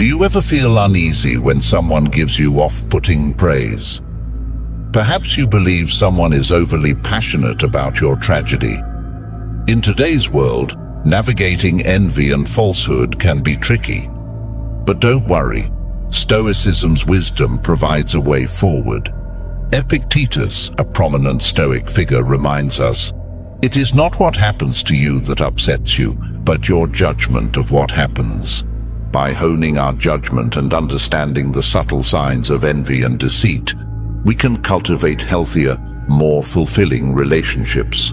Do you ever feel uneasy when someone gives you off-putting praise? Perhaps you believe someone is overly passionate about your tragedy. In today's world, navigating envy and falsehood can be tricky. But don't worry, Stoicism's wisdom provides a way forward. Epictetus, a prominent Stoic figure, reminds us, "It is not what happens to you that upsets you, but your judgment of what happens." By honing our judgment and understanding the subtle signs of envy and deceit, we can cultivate healthier, more fulfilling relationships.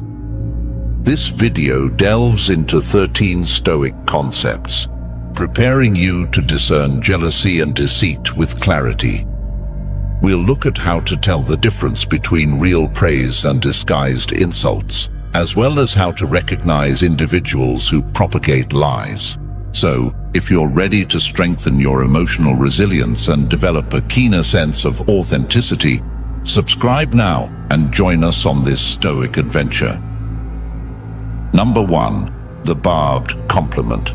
This video delves into 13 Stoic concepts, preparing you to discern jealousy and deceit with clarity. We'll look at how to tell the difference between real praise and disguised insults, as well as how to recognize individuals who propagate lies. So, if you're ready to strengthen your emotional resilience and develop a keener sense of authenticity, subscribe now and join us on this Stoic adventure. Number 1. The Barbed Compliment.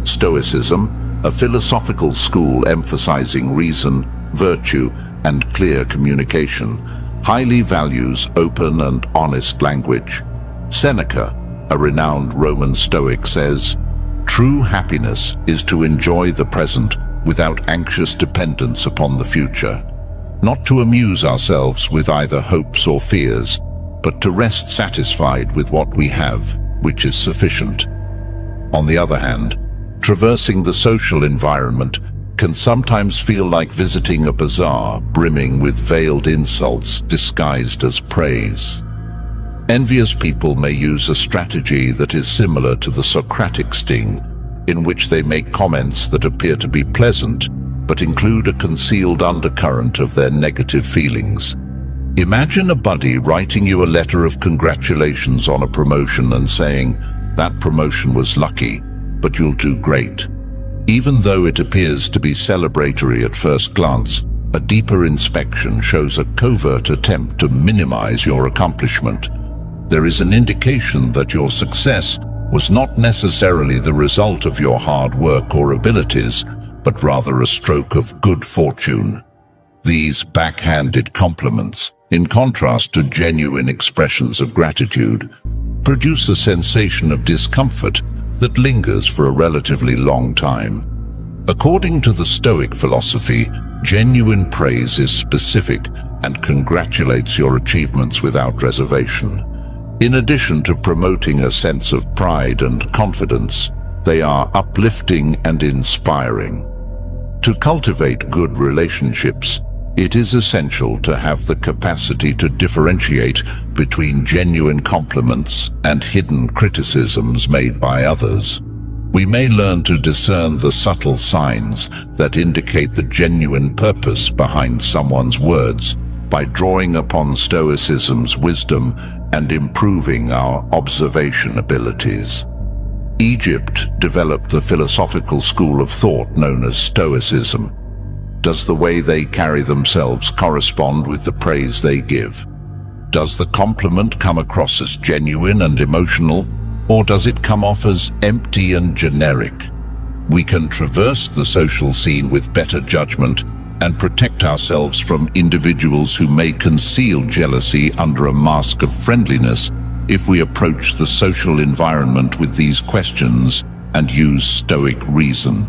Stoicism, a philosophical school emphasizing reason, virtue, and clear communication, highly values open and honest language. Seneca, a renowned Roman Stoic, says, "True happiness is to enjoy the present without anxious dependence upon the future, not to amuse ourselves with either hopes or fears, but to rest satisfied with what we have, which is sufficient." On the other hand, traversing the social environment can sometimes feel like visiting a bazaar brimming with veiled insults disguised as praise. Envious people may use a strategy that is similar to the Socratic sting, in which they make comments that appear to be pleasant, but include a concealed undercurrent of their negative feelings. Imagine a buddy writing you a letter of congratulations on a promotion and saying, "That promotion was lucky, but you'll do great." Even though it appears to be celebratory at first glance, a deeper inspection shows a covert attempt to minimize your accomplishment. There is an indication that your success was not necessarily the result of your hard work or abilities, but rather a stroke of good fortune. These backhanded compliments, in contrast to genuine expressions of gratitude, produce a sensation of discomfort that lingers for a relatively long time. According to the Stoic philosophy, genuine praise is specific and congratulates your achievements without reservation. In addition to promoting a sense of pride and confidence, they are uplifting and inspiring. To cultivate good relationships, it is essential to have the capacity to differentiate between genuine compliments and hidden criticisms made by others. We may learn to discern the subtle signs that indicate the genuine purpose behind someone's words by drawing upon Stoicism's wisdom and improving our observation abilities. Egypt developed the philosophical school of thought known as Stoicism. Does the way they carry themselves correspond with the praise they give? Does the compliment come across as genuine and emotional, or does it come off as empty and generic? We can traverse the social scene with better judgment and protect ourselves from individuals who may conceal jealousy under a mask of friendliness if we approach the social environment with these questions and use Stoic reason.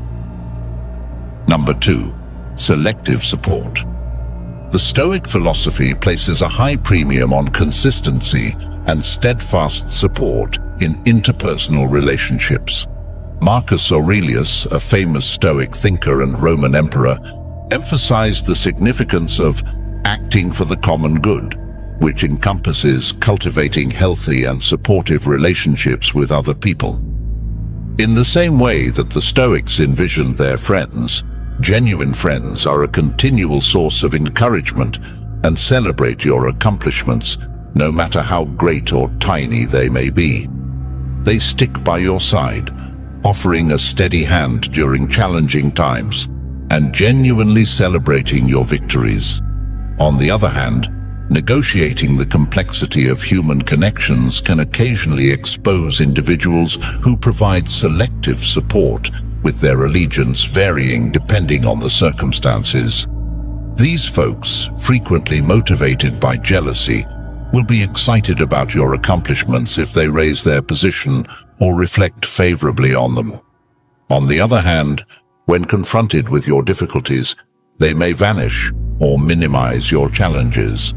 Number 2. Selective support. The Stoic philosophy places a high premium on consistency and steadfast support in interpersonal relationships. Marcus Aurelius, a famous Stoic thinker and Roman emperor, emphasized the significance of acting for the common good, which encompasses cultivating healthy and supportive relationships with other people. In the same way that the Stoics envisioned their friends, genuine friends are a continual source of encouragement and celebrate your accomplishments, no matter how great or tiny they may be. They stick by your side, offering a steady hand during challenging times and genuinely celebrating your victories. On the other hand, negotiating the complexity of human connections can occasionally expose individuals who provide selective support with their allegiance varying depending on the circumstances. These folks, frequently motivated by jealousy, will be excited about your accomplishments if they raise their position or reflect favorably on them. On the other hand, when confronted with your difficulties, they may vanish or minimize your challenges.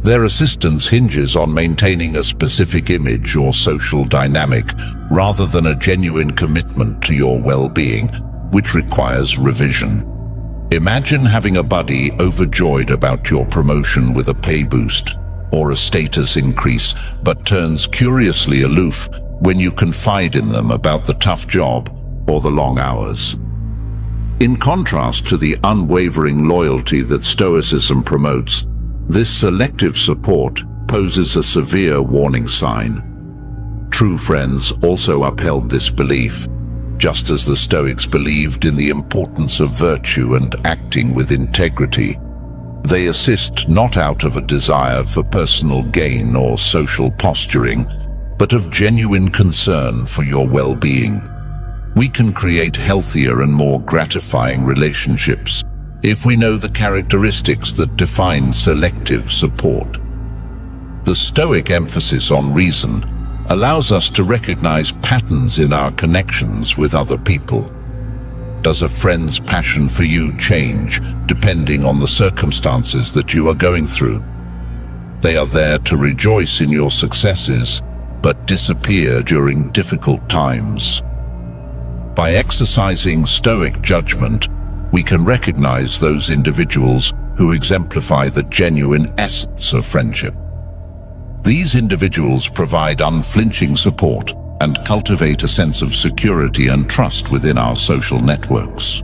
Their assistance hinges on maintaining a specific image or social dynamic rather than a genuine commitment to your well-being, which requires revision. Imagine having a buddy overjoyed about your promotion with a pay boost or a status increase, but turns curiously aloof when you confide in them about the tough job or the long hours. In contrast to the unwavering loyalty that Stoicism promotes, this selective support poses a severe warning sign. True friends also upheld this belief, just as the Stoics believed in the importance of virtue and acting with integrity. They assist not out of a desire for personal gain or social posturing, but of genuine concern for your well-being. We can create healthier and more gratifying relationships if we know the characteristics that define selective support. The Stoic emphasis on reason allows us to recognize patterns in our connections with other people. Does a friend's passion for you change depending on the circumstances that you are going through? They are there to rejoice in your successes, but disappear during difficult times. By exercising Stoic judgment, we can recognize those individuals who exemplify the genuine essence of friendship. These individuals provide unflinching support and cultivate a sense of security and trust within our social networks.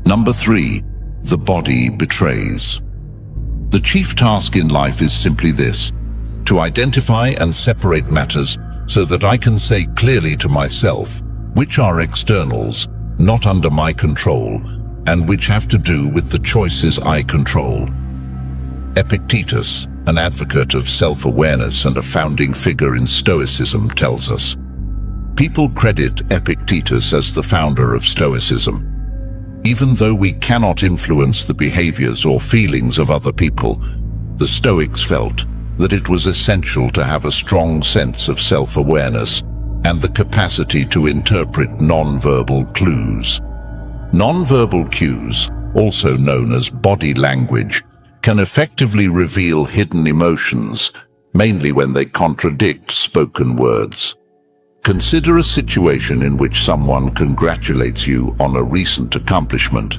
Number 3, the body betrays. The chief task in life is simply this: to identify and separate matters so that I can say clearly to myself which are externals, not under my control, and which have to do with the choices I control. Epictetus, an advocate of self-awareness and a founding figure in Stoicism, tells us, people credit Epictetus as the founder of Stoicism. Even though we cannot influence the behaviors or feelings of other people, the Stoics felt that it was essential to have a strong sense of self-awareness and the capacity to interpret non-verbal clues. Non-verbal cues, also known as body language, can effectively reveal hidden emotions, mainly when they contradict spoken words. Consider a situation in which someone congratulates you on a recent accomplishment.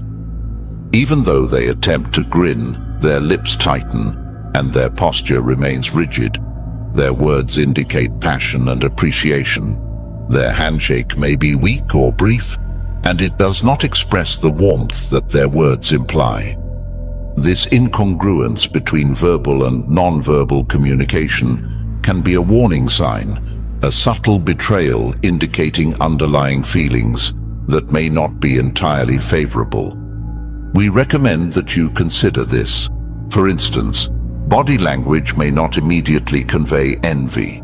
Even though they attempt to grin, their lips tighten, and their posture remains rigid. Their words indicate passion and appreciation. Their handshake may be weak or brief, and it does not express the warmth that their words imply. This incongruence between verbal and non-verbal communication can be a warning sign, a subtle betrayal indicating underlying feelings that may not be entirely favorable. We recommend that you consider this. For instance, body language may not immediately convey envy.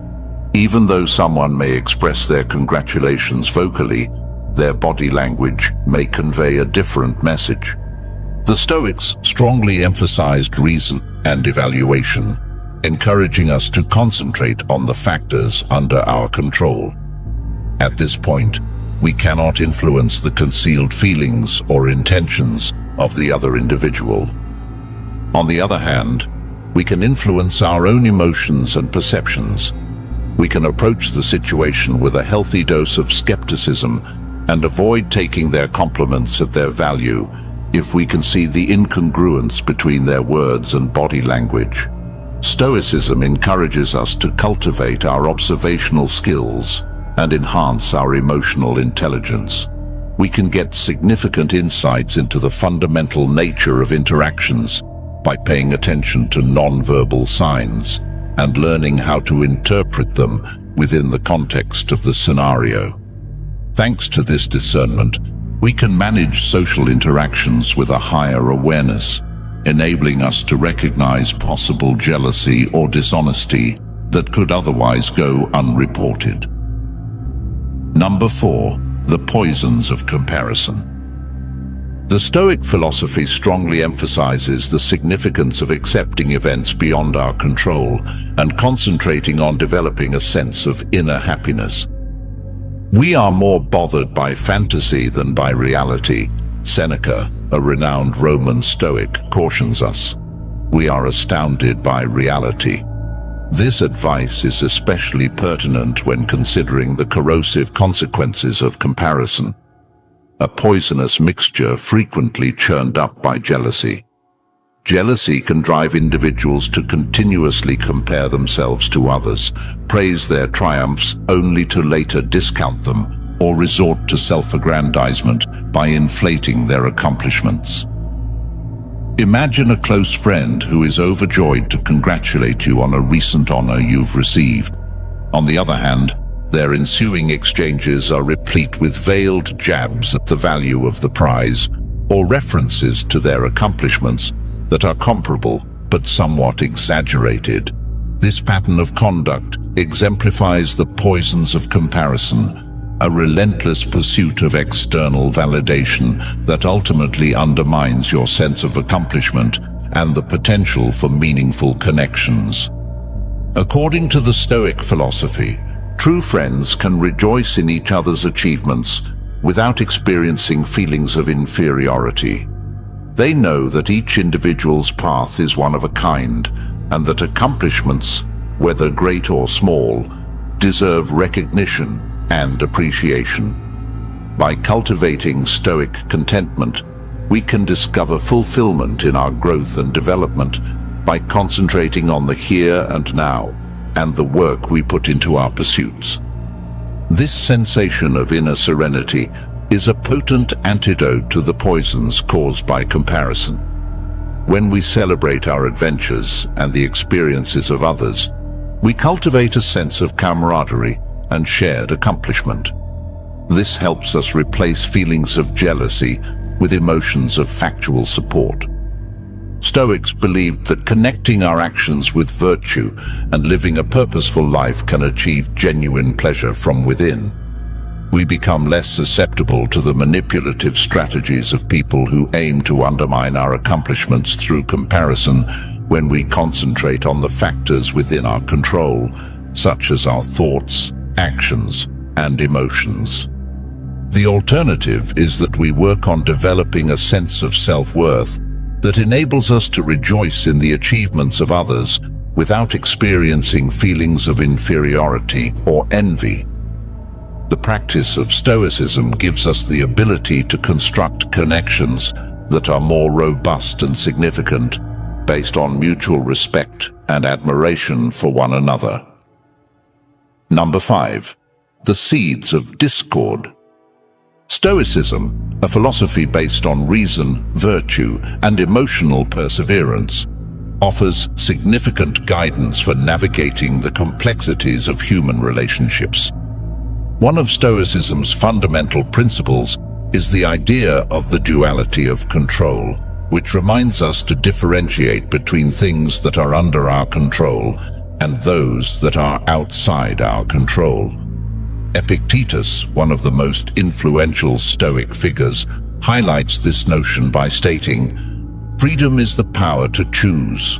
Even though someone may express their congratulations vocally, their body language may convey a different message. The Stoics strongly emphasized reason and evaluation, encouraging us to concentrate on the factors under our control. At this point, we cannot influence the concealed feelings or intentions of the other individual. On the other hand, we can influence our own emotions and perceptions. We can approach the situation with a healthy dose of skepticism and avoid taking their compliments at their value if we can see the incongruence between their words and body language. Stoicism encourages us to cultivate our observational skills and enhance our emotional intelligence. We can get significant insights into the fundamental nature of interactions by paying attention to nonverbal signs and learning how to interpret them within the context of the scenario. Thanks to this discernment, we can manage social interactions with a higher awareness, enabling us to recognize possible jealousy or dishonesty that could otherwise go unreported. Number 4, the poisons of comparison. The Stoic philosophy strongly emphasizes the significance of accepting events beyond our control and concentrating on developing a sense of inner happiness. We are more bothered by fantasy than by reality, Seneca, a renowned Roman Stoic, cautions us. We are astounded by reality. This advice is especially pertinent when considering the corrosive consequences of comparison, a poisonous mixture frequently churned up by jealousy. Jealousy can drive individuals to continuously compare themselves to others, praise their triumphs only to later discount them, or resort to self-aggrandizement by inflating their accomplishments. Imagine a close friend who is overjoyed to congratulate you on a recent honor you've received. On the other hand, their ensuing exchanges are replete with veiled jabs at the value of the prize, or references to their accomplishments that are comparable but somewhat exaggerated. This pattern of conduct exemplifies the poisons of comparison, a relentless pursuit of external validation that ultimately undermines your sense of accomplishment and the potential for meaningful connections. According to the Stoic philosophy, true friends can rejoice in each other's achievements without experiencing feelings of inferiority. They know that each individual's path is one of a kind, and that accomplishments, whether great or small, deserve recognition and appreciation. By cultivating Stoic contentment, we can discover fulfillment in our growth and development by concentrating on the here and now, and the work we put into our pursuits. This sensation of inner serenity is a potent antidote to the poisons caused by comparison. When we celebrate our adventures and the experiences of others, we cultivate a sense of camaraderie and shared accomplishment. This helps us replace feelings of jealousy with emotions of factual support. Stoics believed that connecting our actions with virtue and living a purposeful life can achieve genuine pleasure from within. We become less susceptible to the manipulative strategies of people who aim to undermine our accomplishments through comparison when we concentrate on the factors within our control, such as our thoughts, actions, and emotions. The alternative is that we work on developing a sense of self-worth that enables us to rejoice in the achievements of others without experiencing feelings of inferiority or envy. The practice of Stoicism gives us the ability to construct connections that are more robust and significant, based on mutual respect and admiration for one another. Number 5. The seeds of discord. Stoicism, a philosophy based on reason, virtue, and emotional perseverance, offers significant guidance for navigating the complexities of human relationships. One of Stoicism's fundamental principles is the idea of the duality of control, which reminds us to differentiate between things that are under our control and those that are outside our control. Epictetus, one of the most influential Stoic figures, highlights this notion by stating, "Freedom is the power to choose."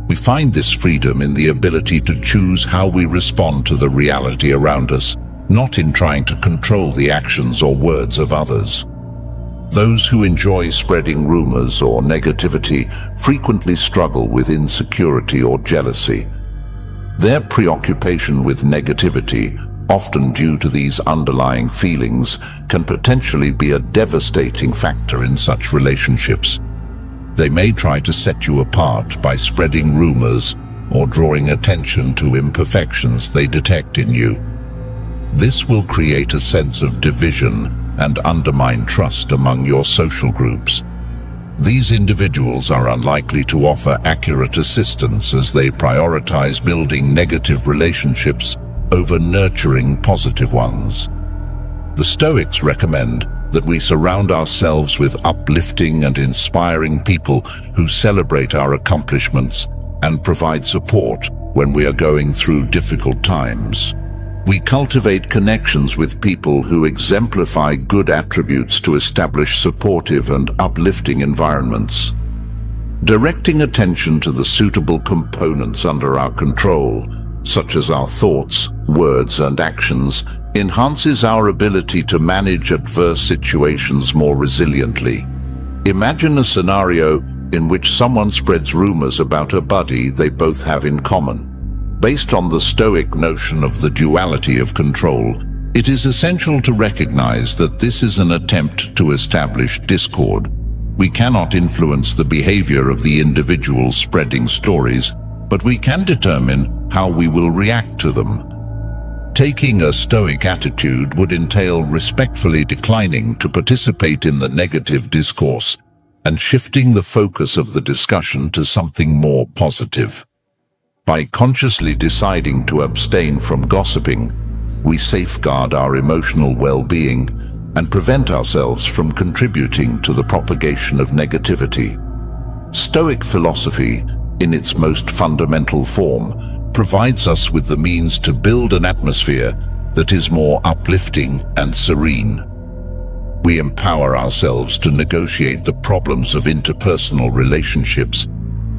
We find this freedom in the ability to choose how we respond to the reality around us, not in trying to control the actions or words of others. Those who enjoy spreading rumors or negativity frequently struggle with insecurity or jealousy. Their preoccupation with negativity, often due to these underlying feelings, can potentially be a devastating factor in such relationships. They may try to set you apart by spreading rumors or drawing attention to imperfections they detect in you. This will create a sense of division and undermine trust among your social groups. These individuals are unlikely to offer accurate assistance as they prioritize building negative relationships over nurturing positive ones. The Stoics recommend that we surround ourselves with uplifting and inspiring people who celebrate our accomplishments and provide support when we are going through difficult times. We cultivate connections with people who exemplify good attributes to establish supportive and uplifting environments. Directing attention to the suitable components under our control, such as our thoughts, words, and actions, enhances our ability to manage adverse situations more resiliently. Imagine a scenario in which someone spreads rumors about a buddy they both have in common. Based on the Stoic notion of the duality of control, it is essential to recognize that this is an attempt to establish discord. We cannot influence the behavior of the individual spreading stories, but we can determine how we will react to them. Taking a Stoic attitude would entail respectfully declining to participate in the negative discourse and shifting the focus of the discussion to something more positive. By consciously deciding to abstain from gossiping, we safeguard our emotional well-being and prevent ourselves from contributing to the propagation of negativity. Stoic philosophy, in its most fundamental form, provides us with the means to build an atmosphere that is more uplifting and serene. We empower ourselves to negotiate the problems of interpersonal relationships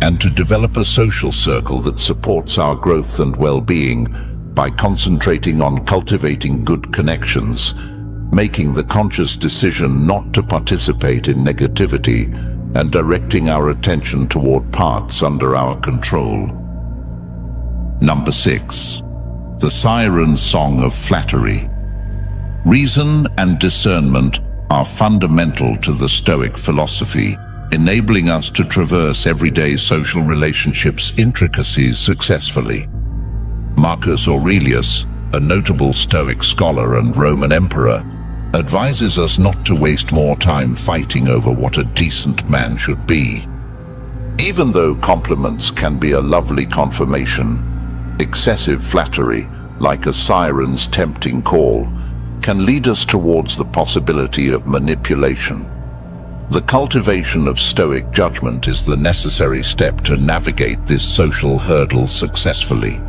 and to develop a social circle that supports our growth and well-being by concentrating on cultivating good connections, making the conscious decision not to participate in negativity, and directing our attention toward parts under our control. Number 6. The Siren Song of Flattery. Reason and discernment are fundamental to the Stoic philosophy, enabling us to traverse everyday social relationships' intricacies successfully. Marcus Aurelius, a notable Stoic scholar and Roman emperor, advises us not to waste more time fighting over what a decent man should be. Even though compliments can be a lovely confirmation, excessive flattery, like a siren's tempting call, can lead us towards the possibility of manipulation. The cultivation of Stoic judgment is the necessary step to navigate this social hurdle successfully.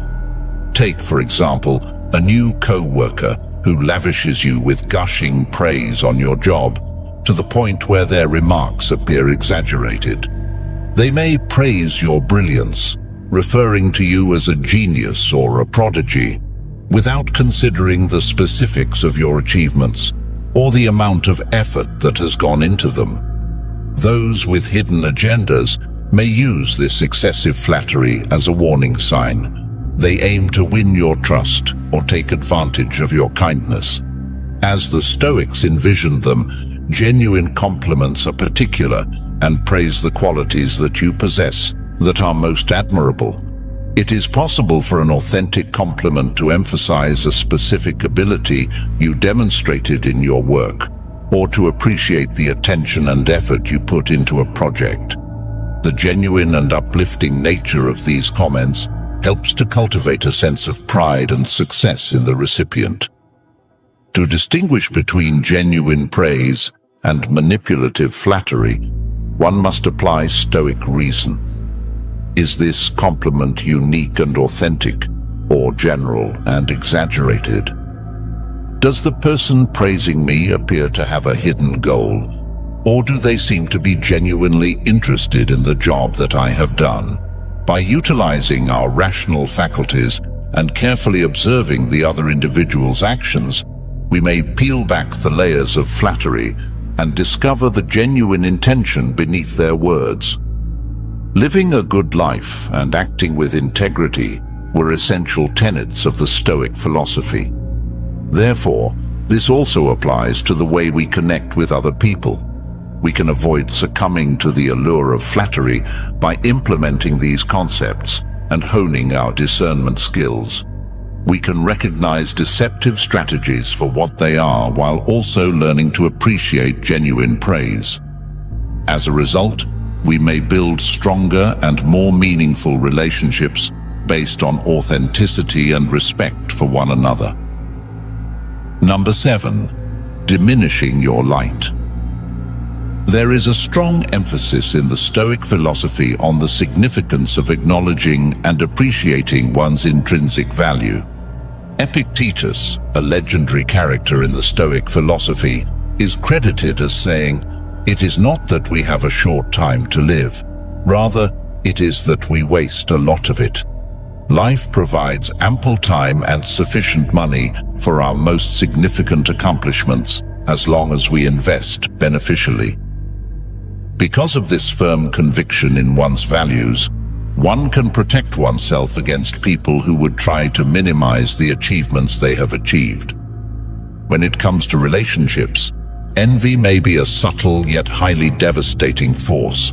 Take, for example, a new co-worker who lavishes you with gushing praise on your job to the point where their remarks appear exaggerated. They may praise your brilliance, referring to you as a genius or a prodigy, without considering the specifics of your achievements or the amount of effort that has gone into them. Those with hidden agendas may use this excessive flattery as a warning sign. They aim to win your trust or take advantage of your kindness. As the Stoics envisioned them, genuine compliments are particular and praise the qualities that you possess that are most admirable. It is possible for an authentic compliment to emphasize a specific ability you demonstrated in your work, or to appreciate the attention and effort you put into a project. The genuine and uplifting nature of these comments helps to cultivate a sense of pride and success in the recipient. To distinguish between genuine praise and manipulative flattery, one must apply Stoic reason. Is this compliment unique and authentic, or general and exaggerated? Does the person praising me appear to have a hidden goal, or do they seem to be genuinely interested in the job that I have done? By utilizing our rational faculties and carefully observing the other individual's actions, we may peel back the layers of flattery and discover the genuine intention beneath their words. Living a good life and acting with integrity were essential tenets of the Stoic philosophy. Therefore, this also applies to the way we connect with other people. We can avoid succumbing to the allure of flattery by implementing these concepts and honing our discernment skills. We can recognize deceptive strategies for what they are while also learning to appreciate genuine praise. As a result, we may build stronger and more meaningful relationships based on authenticity and respect for one another. Number 7. Diminishing your light. There is a strong emphasis in the Stoic philosophy on the significance of acknowledging and appreciating one's intrinsic value. Epictetus, a legendary character in the Stoic philosophy, is credited as saying, "It is not that we have a short time to live. Rather, it is that we waste a lot of it." Life provides ample time and sufficient money for our most significant accomplishments, as long as we invest beneficially. Because of this firm conviction in one's values, one can protect oneself against people who would try to minimize the achievements they have achieved. When it comes to relationships, envy may be a subtle yet highly devastating force.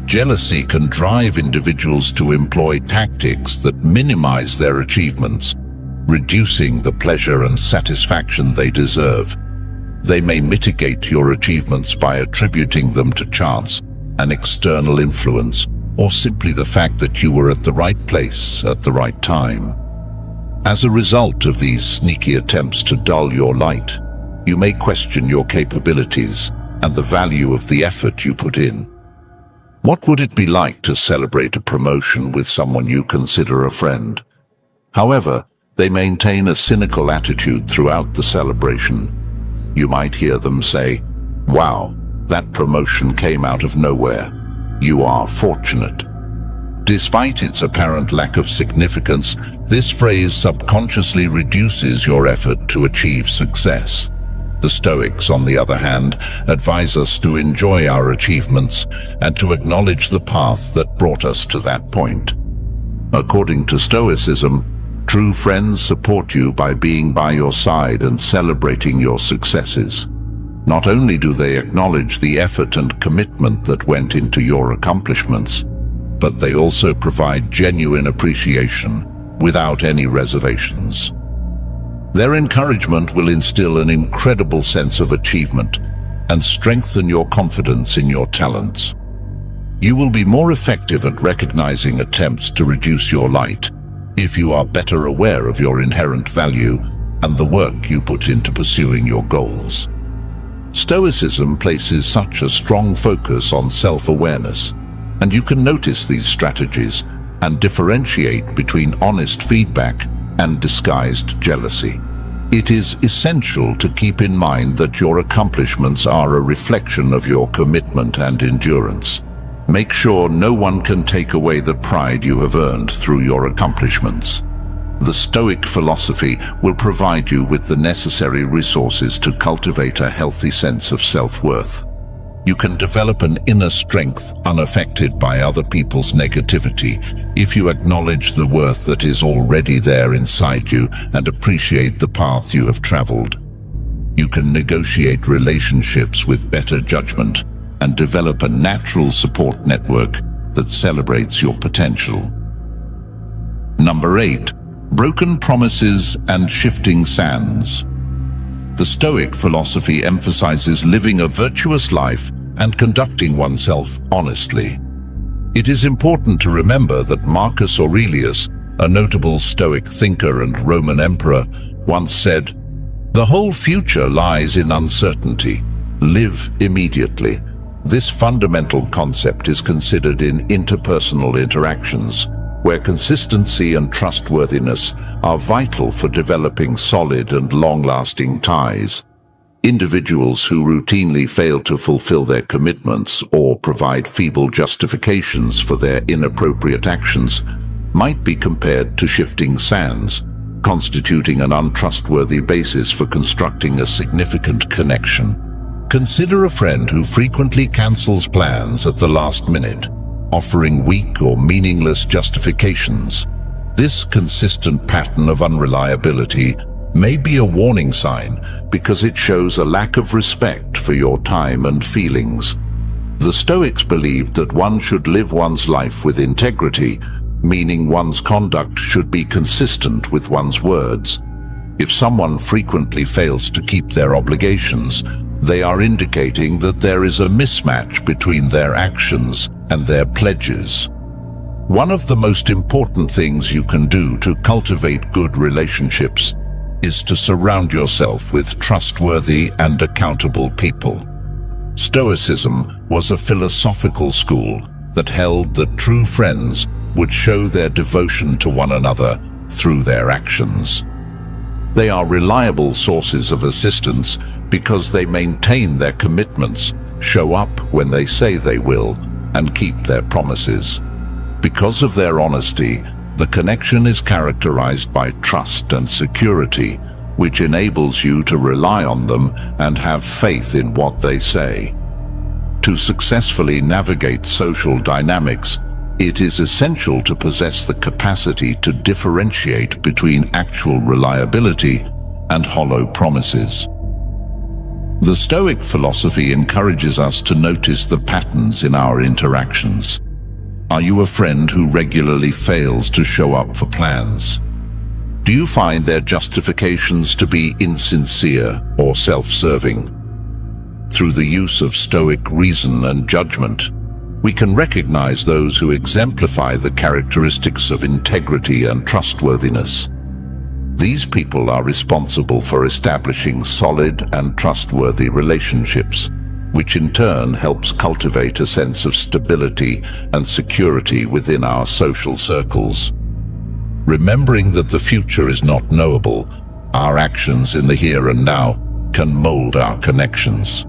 Jealousy can drive individuals to employ tactics that minimize their achievements, reducing the pleasure and satisfaction they deserve. They may mitigate your achievements by attributing them to chance, an external influence, or simply the fact that you were at the right place at the right time. As a result of these sneaky attempts to dull your light, you may question your capabilities and the value of the effort you put in. What would it be like to celebrate a promotion with someone you consider a friend? However, they maintain a cynical attitude throughout the celebration. You might hear them say, "Wow, that promotion came out of nowhere. You are fortunate." Despite its apparent lack of significance, this phrase subconsciously reduces your effort to achieve success. The Stoics, on the other hand, advise us to enjoy our achievements and to acknowledge the path that brought us to that point. According to Stoicism, true friends support you by being by your side and celebrating your successes. Not only do they acknowledge the effort and commitment that went into your accomplishments, but they also provide genuine appreciation without any reservations. Their encouragement will instill an incredible sense of achievement and strengthen your confidence in your talents. You will be more effective at recognizing attempts to reduce your light if you are better aware of your inherent value and the work you put into pursuing your goals. Stoicism places such a strong focus on self-awareness, and you can notice these strategies and differentiate between honest feedback and disguised jealousy. It is essential to keep in mind that your accomplishments are a reflection of your commitment and endurance. Make sure no one can take away the pride you have earned through your accomplishments. The Stoic philosophy will provide you with the necessary resources to cultivate a healthy sense of self-worth. You can develop an inner strength unaffected by other people's negativity if you acknowledge the worth that is already there inside you and appreciate the path you have traveled. You can negotiate relationships with better judgment and develop a natural support network that celebrates your potential. Number 8. Broken promises and shifting sands. The Stoic philosophy emphasizes living a virtuous life and conducting oneself honestly. It is important to remember that Marcus Aurelius, a notable Stoic thinker and Roman emperor, once said, "The whole future lies in uncertainty. Live immediately." This fundamental concept is considered in interpersonal interactions, where consistency and trustworthiness are vital for developing solid and long-lasting ties. Individuals who routinely fail to fulfill their commitments or provide feeble justifications for their inappropriate actions might be compared to shifting sands, constituting an untrustworthy basis for constructing a significant connection. Consider a friend who frequently cancels plans at the last minute, offering weak or meaningless justifications. This consistent pattern of unreliability may be a warning sign because it shows a lack of respect for your time and feelings. The Stoics believed that one should live one's life with integrity, meaning one's conduct should be consistent with one's words. If someone frequently fails to keep their obligations, they are indicating that there is a mismatch between their actions and their pledges. One of the most important things you can do to cultivate good relationships is to surround yourself with trustworthy and accountable people. Stoicism was a philosophical school that held that true friends would show their devotion to one another through their actions. They are reliable sources of assistance because they maintain their commitments, show up when they say they will, and keep their promises. Because of their honesty, the connection is characterized by trust and security, which enables you to rely on them and have faith in what they say. To successfully navigate social dynamics, it is essential to possess the capacity to differentiate between actual reliability and hollow promises. The Stoic philosophy encourages us to notice the patterns in our interactions. Are you a friend who regularly fails to show up for plans? Do you find their justifications to be insincere or self-serving? Through the use of Stoic reason and judgment, we can recognize those who exemplify the characteristics of integrity and trustworthiness. These people are responsible for establishing solid and trustworthy relationships, which in turn helps cultivate a sense of stability and security within our social circles. Remembering that the future is not knowable, our actions in the here and now can mold our connections.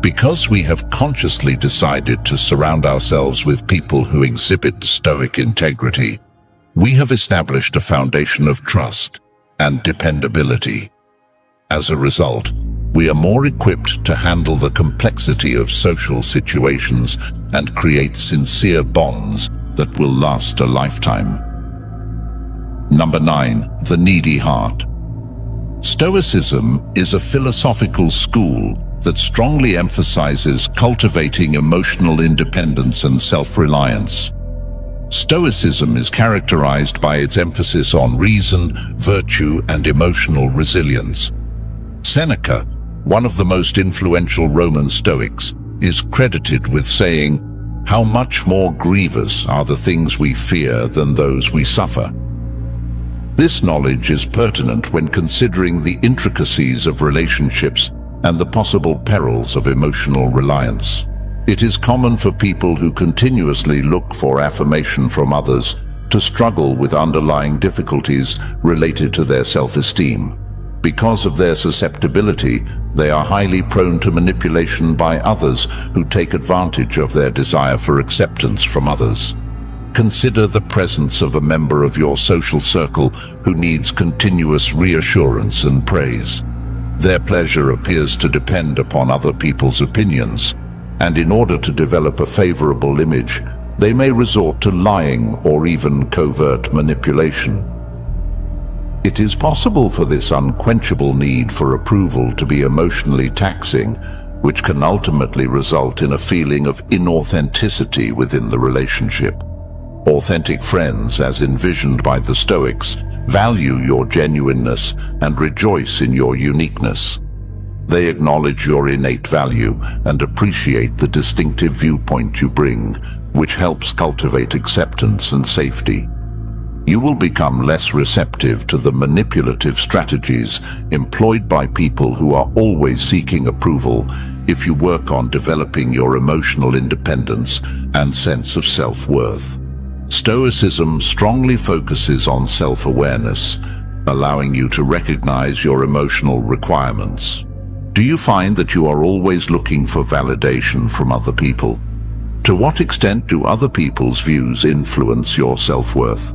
Because we have consciously decided to surround ourselves with people who exhibit Stoic integrity, we have established a foundation of trust and dependability. As a result, we are more equipped to handle the complexity of social situations and create sincere bonds that will last a lifetime. Number 9, the needy heart. Stoicism is a philosophical school that strongly emphasizes cultivating emotional independence and self-reliance. Stoicism is characterized by its emphasis on reason, virtue, and emotional resilience. Seneca, one of the most influential Roman Stoics, is credited with saying, "How much more grievous are the things we fear than those we suffer." This knowledge is pertinent when considering the intricacies of relationships and the possible perils of emotional reliance. It is common for people who continuously look for affirmation from others to struggle with underlying difficulties related to their self-esteem. Because of their susceptibility, they are highly prone to manipulation by others who take advantage of their desire for acceptance from others. Consider the presence of a member of your social circle who needs continuous reassurance and praise. Their pleasure appears to depend upon other people's opinions, and in order to develop a favorable image, they may resort to lying or even covert manipulation. It is possible for this unquenchable need for approval to be emotionally taxing, which can ultimately result in a feeling of inauthenticity within the relationship. Authentic friends, as envisioned by the Stoics, value your genuineness and rejoice in your uniqueness. They acknowledge your innate value and appreciate the distinctive viewpoint you bring, which helps cultivate acceptance and safety. You will become less receptive to the manipulative strategies employed by people who are always seeking approval if you work on developing your emotional independence and sense of self-worth. Stoicism strongly focuses on self-awareness, allowing you to recognize your emotional requirements. Do you find that you are always looking for validation from other people? To what extent do other people's views influence your self-worth?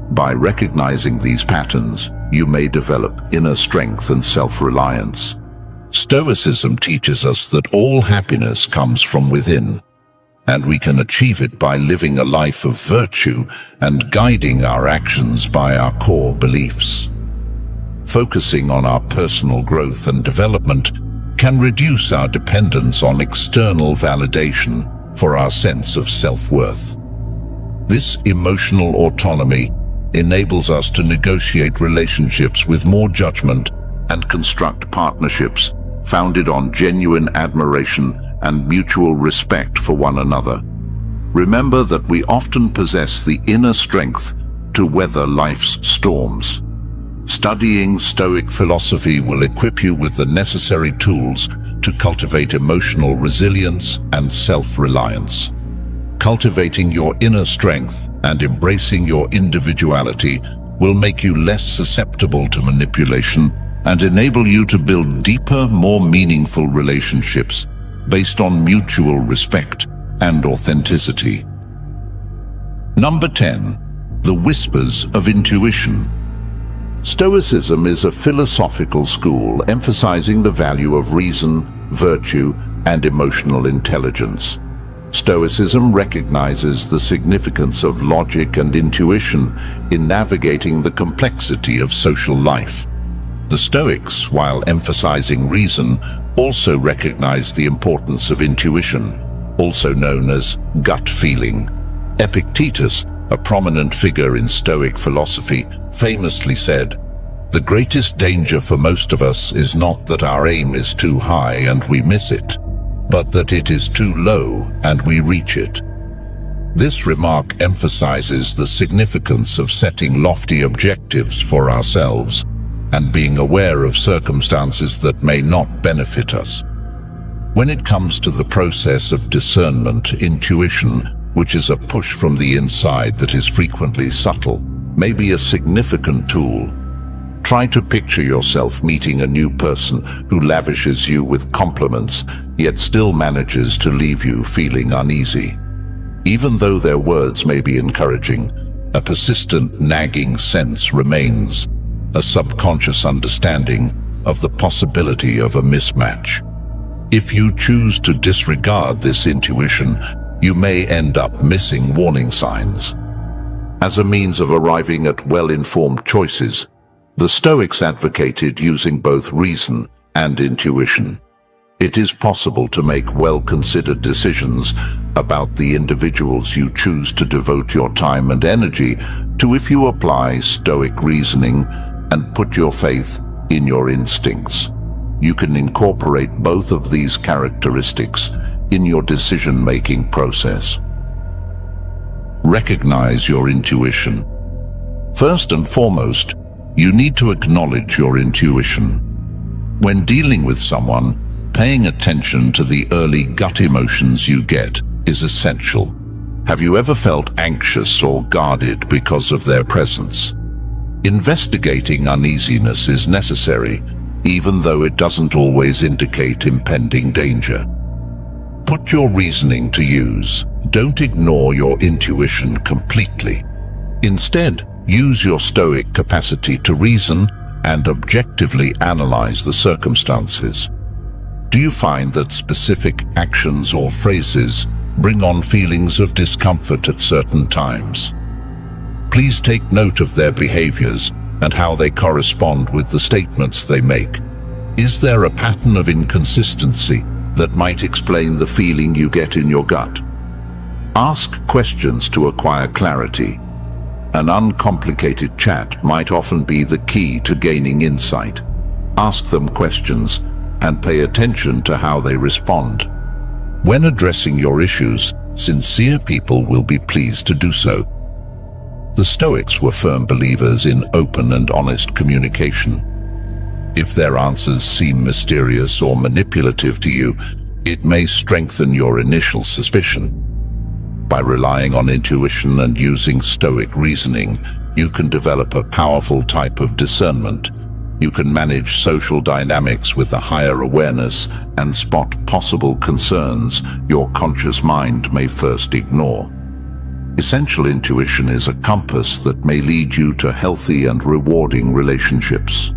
By recognizing these patterns, you may develop inner strength and self-reliance. Stoicism teaches us that all happiness comes from within, and we can achieve it by living a life of virtue and guiding our actions by our core beliefs. Focusing on our personal growth and development can reduce our dependence on external validation for our sense of self-worth. This emotional autonomy enables us to negotiate relationships with more judgment and construct partnerships founded on genuine admiration and mutual respect for one another. Remember that we often possess the inner strength to weather life's storms. Studying Stoic philosophy will equip you with the necessary tools to cultivate emotional resilience and self-reliance. Cultivating your inner strength and embracing your individuality will make you less susceptible to manipulation and enable you to build deeper, more meaningful relationships based on mutual respect and authenticity. Number 10. The whispers of intuition. Stoicism is a philosophical school emphasizing the value of reason, virtue, and emotional intelligence. Stoicism recognizes the significance of logic and intuition in navigating the complexity of social life. The Stoics, while emphasizing reason, also recognize the importance of intuition, also known as gut feeling. Epictetus, a prominent figure in Stoic philosophy, famously said, "The greatest danger for most of us is not that our aim is too high and we miss it, but that it is too low and we reach it." This remark emphasizes the significance of setting lofty objectives for ourselves and being aware of circumstances that may not benefit us. When it comes to the process of discernment, intuition, which is a push from the inside that is frequently subtle, may be a significant tool. Try to picture yourself meeting a new person who lavishes you with compliments, yet still manages to leave you feeling uneasy. Even though their words may be encouraging, a persistent nagging sense remains, a subconscious understanding of the possibility of a mismatch. If you choose to disregard this intuition, you may end up missing warning signs. As a means of arriving at well-informed choices, the Stoics advocated using both reason and intuition. It is possible to make well-considered decisions about the individuals you choose to devote your time and energy to if you apply Stoic reasoning and put your faith in your instincts. You can incorporate both of these characteristics in your decision-making process. Recognize your intuition. First and foremost, you need to acknowledge your intuition. When dealing with someone, paying attention to the early gut emotions you get is essential. Have you ever felt anxious or guarded because of their presence? Investigating uneasiness is necessary, even though it doesn't always indicate impending danger. Put your reasoning to use. Don't ignore your intuition completely. Instead, use your Stoic capacity to reason and objectively analyze the circumstances. Do you find that specific actions or phrases bring on feelings of discomfort at certain times? Please take note of their behaviors and how they correspond with the statements they make. Is there a pattern of inconsistency that might explain the feeling you get in your gut? Ask questions to acquire clarity. An uncomplicated chat might often be the key to gaining insight. Ask them questions and pay attention to how they respond. When addressing your issues, sincere people will be pleased to do so. The Stoics were firm believers in open and honest communication. If their answers seem mysterious or manipulative to you, it may strengthen your initial suspicion. By relying on intuition and using Stoic reasoning, you can develop a powerful type of discernment. You can manage social dynamics with a higher awareness and spot possible concerns your conscious mind may first ignore. Essential intuition is a compass that may lead you to healthy and rewarding relationships.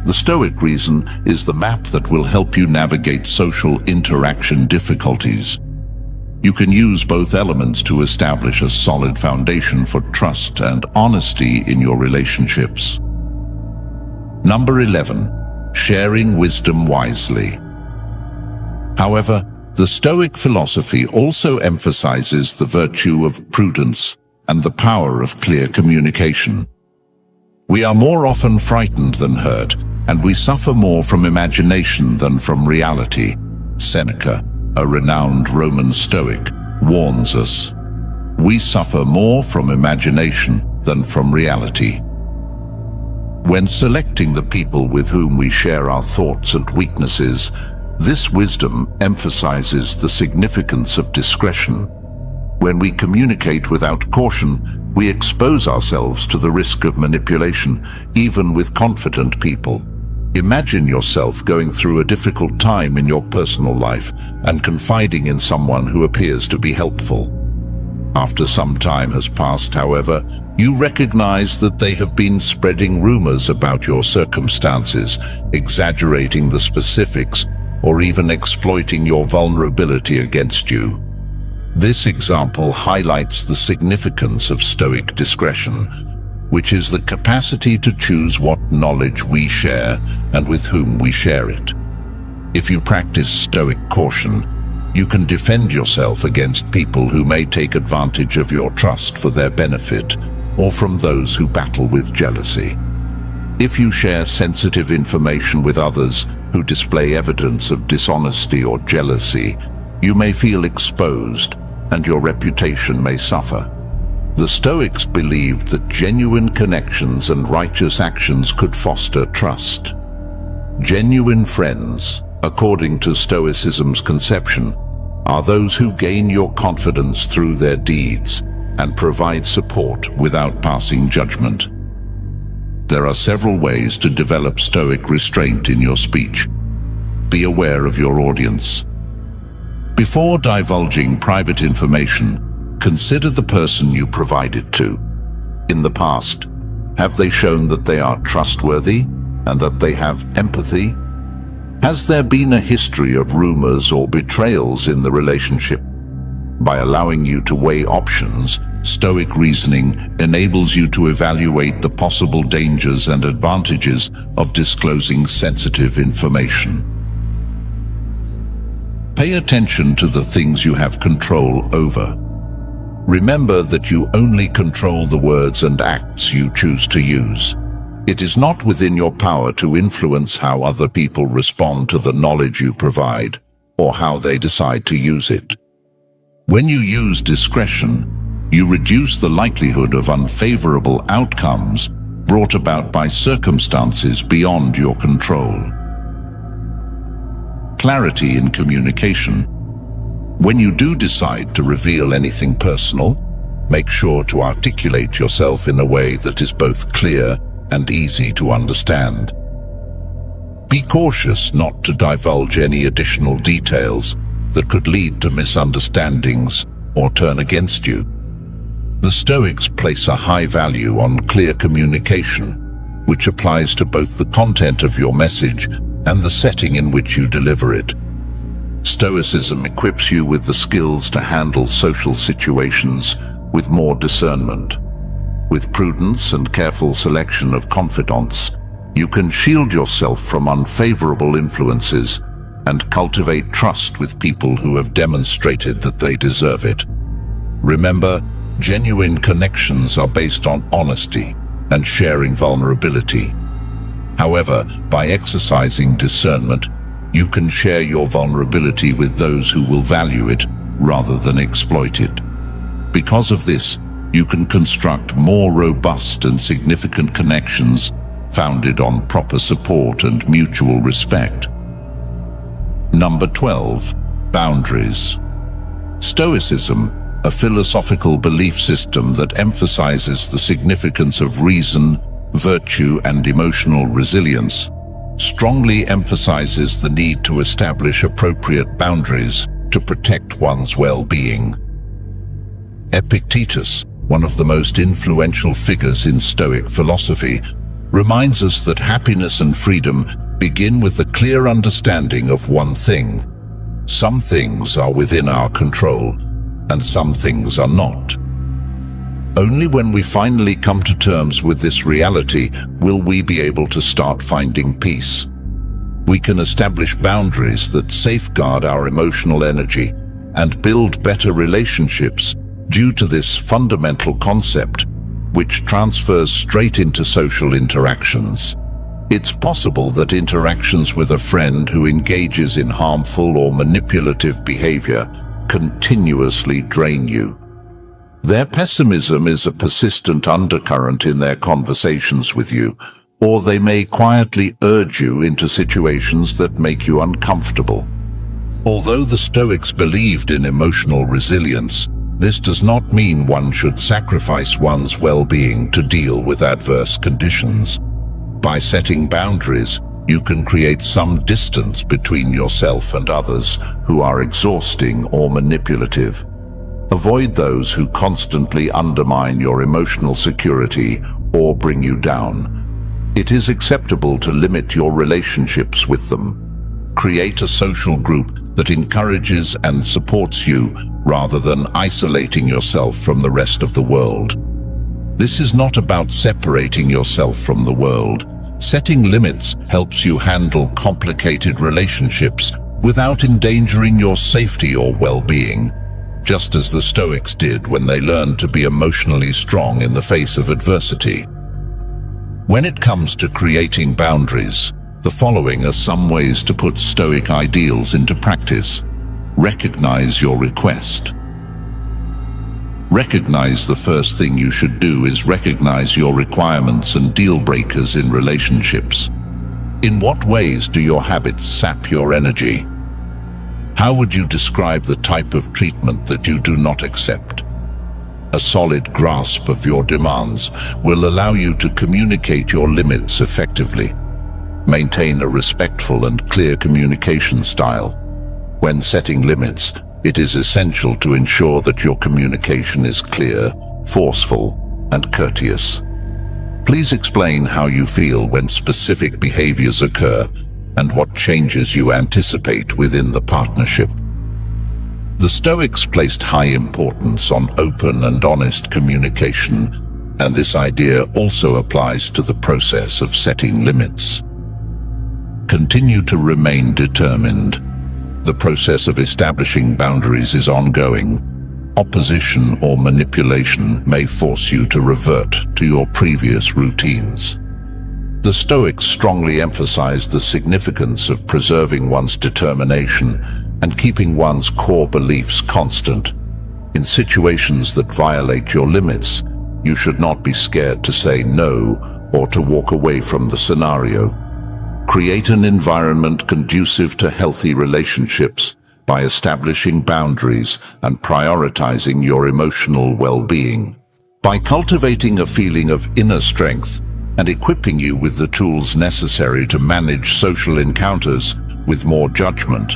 The Stoic reason is the map that will help you navigate social interaction difficulties. You can use both elements to establish a solid foundation for trust and honesty in your relationships. Number 11. Sharing wisdom wisely. However, the Stoic philosophy also emphasizes the virtue of prudence and the power of clear communication. We are more often frightened than hurt, and we suffer more from imagination than from reality. Seneca, a renowned Roman Stoic, warns us. We suffer more from imagination than from reality. When selecting the people with whom we share our thoughts and weaknesses, this wisdom emphasizes the significance of discretion. When we communicate without caution, we expose ourselves to the risk of manipulation, even with confident people. Imagine yourself going through a difficult time in your personal life and confiding in someone who appears to be helpful. After some time has passed, however, you recognize that they have been spreading rumors about your circumstances, exaggerating the specifics, or even exploiting your vulnerability against you. This example highlights the significance of Stoic discretion, which is the capacity to choose what knowledge we share and with whom we share it. If you practice Stoic caution, you can defend yourself against people who may take advantage of your trust for their benefit, or from those who battle with jealousy. If you share sensitive information with others who display evidence of dishonesty or jealousy, you may feel exposed and your reputation may suffer. The Stoics believed that genuine connections and righteous actions could foster trust. Genuine friends, according to Stoicism's conception, are those who gain your confidence through their deeds and provide support without passing judgment. There are several ways to develop Stoic restraint in your speech. Be aware of your audience. Before divulging private information, consider the person you provide it to. In the past, have they shown that they are trustworthy and that they have empathy? Has there been a history of rumors or betrayals in the relationship? By allowing you to weigh options, Stoic reasoning enables you to evaluate the possible dangers and advantages of disclosing sensitive information. Pay attention to the things you have control over. Remember that you only control the words and acts you choose to use. It is not within your power to influence how other people respond to the knowledge you provide, or how they decide to use it. When you use discretion, you reduce the likelihood of unfavorable outcomes brought about by circumstances beyond your control. Clarity in communication. When you do decide to reveal anything personal, make sure to articulate yourself in a way that is both clear and easy to understand. Be cautious not to divulge any additional details that could lead to misunderstandings or turn against you. The Stoics place a high value on clear communication, which applies to both the content of your message and the setting in which you deliver it. Stoicism equips you with the skills to handle social situations with more discernment. With prudence and careful selection of confidants, you can shield yourself from unfavorable influences and cultivate trust with people who have demonstrated that they deserve it. Remember, genuine connections are based on honesty and sharing vulnerability. However, by exercising discernment, you can share your vulnerability with those who will value it rather than exploit it. Because of this, you can construct more robust and significant connections founded on proper support and mutual respect. Number 12. Boundaries. Stoicism, a philosophical belief system that emphasizes the significance of reason, virtue, and emotional resilience, strongly emphasizes the need to establish appropriate boundaries to protect one's well-being. Epictetus, one of the most influential figures in Stoic philosophy, reminds us that happiness and freedom begin with a clear understanding of one thing. Some things are within our control, and some things are not. Only when we finally come to terms with this reality will we be able to start finding peace. We can establish boundaries that safeguard our emotional energy and build better relationships due to this fundamental concept, which transfers straight into social interactions. It's possible that interactions with a friend who engages in harmful or manipulative behavior continuously drain you. Their pessimism is a persistent undercurrent in their conversations with you, or they may quietly urge you into situations that make you uncomfortable. Although the Stoics believed in emotional resilience, This does not mean one should sacrifice one's well-being to deal with adverse conditions. By setting boundaries, you can create some distance between yourself and others who are exhausting or manipulative. Avoid those who constantly undermine your emotional security or bring you down. It is acceptable to limit your relationships with them. Create a social group that encourages and supports you rather than isolating yourself from the rest of the world. This is not about separating yourself from the world. Setting limits helps you handle complicated relationships without endangering your safety or well-being, just as the Stoics did when they learned to be emotionally strong in the face of adversity. When it comes to creating boundaries, the following are some ways to put Stoic ideals into practice. Recognize your request. Recognize the first thing you should do is recognize your requirements and deal breakers in relationships. In what ways do your habits sap your energy? How would you describe the type of treatment that you do not accept? A solid grasp of your demands will allow you to communicate your limits effectively. Maintain a respectful and clear communication style. When setting limits, it is essential to ensure that your communication is clear, forceful, and courteous. Please explain how you feel when specific behaviors occur and what changes you anticipate within the partnership. The Stoics placed high importance on open and honest communication, and this idea also applies to the process of setting limits. Continue to remain determined. The process of establishing boundaries is ongoing. Opposition or manipulation may force you to revert to your previous routines. The Stoics strongly emphasized the significance of preserving one's determination and keeping one's core beliefs constant. In situations that violate your limits, you should not be scared to say no or to walk away from the scenario. Create an environment conducive to healthy relationships by establishing boundaries and prioritizing your emotional well-being. By cultivating a feeling of inner strength and equipping you with the tools necessary to manage social encounters with more judgment,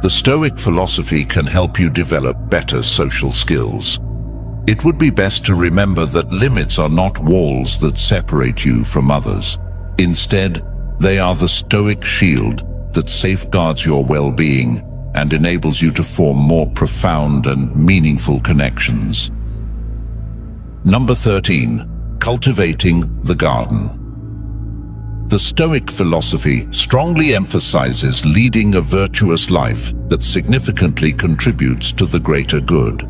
the Stoic philosophy can help you develop better social skills. It would be best to remember that limits are not walls that separate you from others. Instead, they are the Stoic shield that safeguards your well-being and enables you to form more profound and meaningful connections. Number 13. Cultivating the garden. The Stoic philosophy strongly emphasizes leading a virtuous life that significantly contributes to the greater good.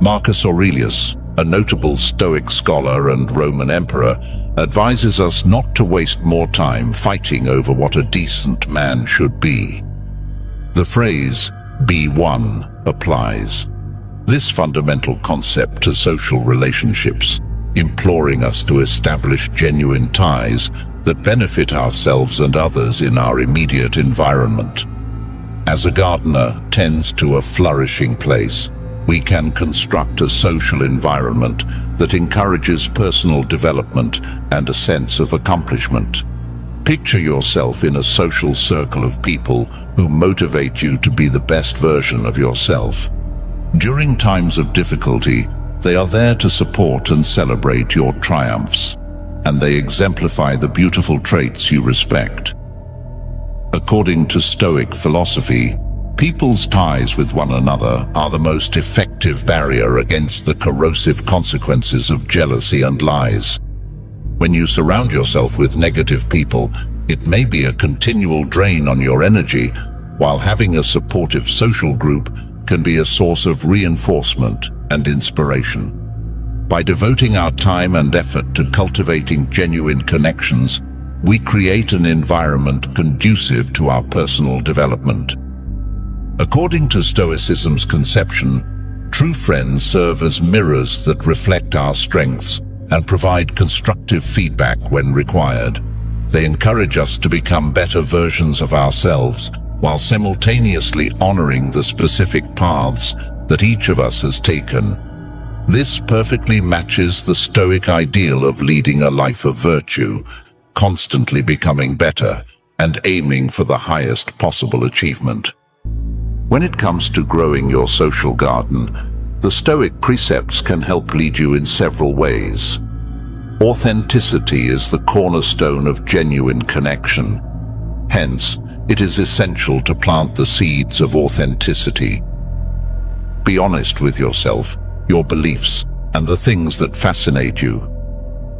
Marcus Aurelius, a notable Stoic scholar and Roman emperor, advises us not to waste more time fighting over what a decent man should be. The phrase, "be one," applies. This fundamental concept to social relationships, imploring us to establish genuine ties that benefit ourselves and others in our immediate environment. As a gardener tends to a flourishing place, we can construct a social environment that encourages personal development and a sense of accomplishment. Picture yourself in a social circle of people who motivate you to be the best version of yourself. During times of difficulty, they are there to support and celebrate your triumphs, and they exemplify the beautiful traits you respect. According to Stoic philosophy, people's ties with one another are the most effective barrier against the corrosive consequences of jealousy and lies. When you surround yourself with negative people, it may be a continual drain on your energy, while having a supportive social group can be a source of reinforcement and inspiration. By devoting our time and effort to cultivating genuine connections, we create an environment conducive to our personal development. According to Stoicism's conception, true friends serve as mirrors that reflect our strengths and provide constructive feedback when required. They encourage us to become better versions of ourselves while simultaneously honoring the specific paths that each of us has taken. This perfectly matches the Stoic ideal of leading a life of virtue, constantly becoming better and aiming for the highest possible achievement. When it comes to growing your social garden, the Stoic precepts can help lead you in several ways. Authenticity is the cornerstone of genuine connection. Hence, it is essential to plant the seeds of authenticity. Be honest with yourself, your beliefs, and the things that fascinate you.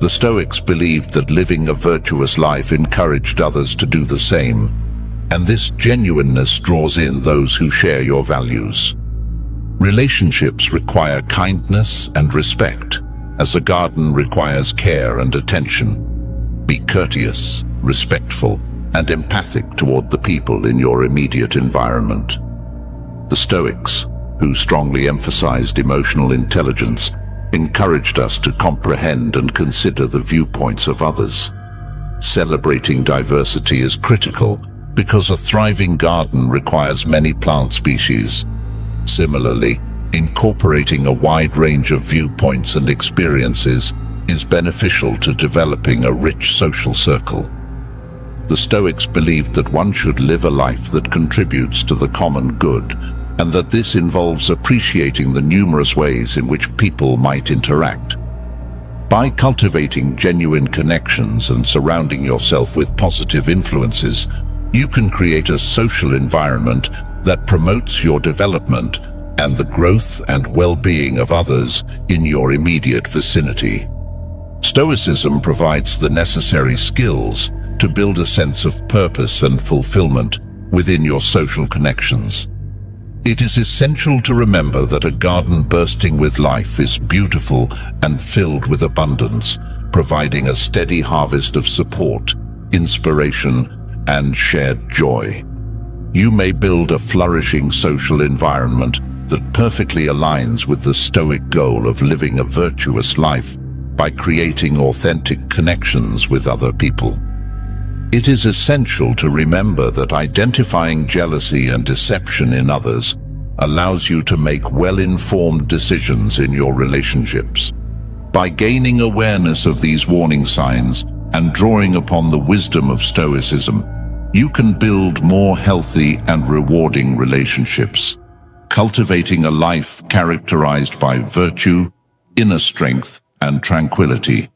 The Stoics believed that living a virtuous life encouraged others to do the same, and this genuineness draws in those who share your values. Relationships require kindness and respect, as a garden requires care and attention. Be courteous, respectful, and empathic toward the people in your immediate environment. The Stoics, who strongly emphasized emotional intelligence, encouraged us to comprehend and consider the viewpoints of others. Celebrating diversity is critical because a thriving garden requires many plant species. Similarly, incorporating a wide range of viewpoints and experiences is beneficial to developing a rich social circle. The Stoics believed that one should live a life that contributes to the common good, and that this involves appreciating the numerous ways in which people might interact. By cultivating genuine connections and surrounding yourself with positive influences, you can create a social environment that promotes your development and the growth and well-being of others in your immediate vicinity. Stoicism provides the necessary skills to build a sense of purpose and fulfillment within your social connections. It is essential to remember that a garden bursting with life is beautiful and filled with abundance, providing a steady harvest of support, inspiration, and shared joy. You may build a flourishing social environment that perfectly aligns with the Stoic goal of living a virtuous life by creating authentic connections with other people. It is essential to remember that identifying jealousy and deception in others allows you to make well-informed decisions in your relationships. By gaining awareness of these warning signs and drawing upon the wisdom of Stoicism, you can build more healthy and rewarding relationships, cultivating a life characterized by virtue, inner strength, and tranquility.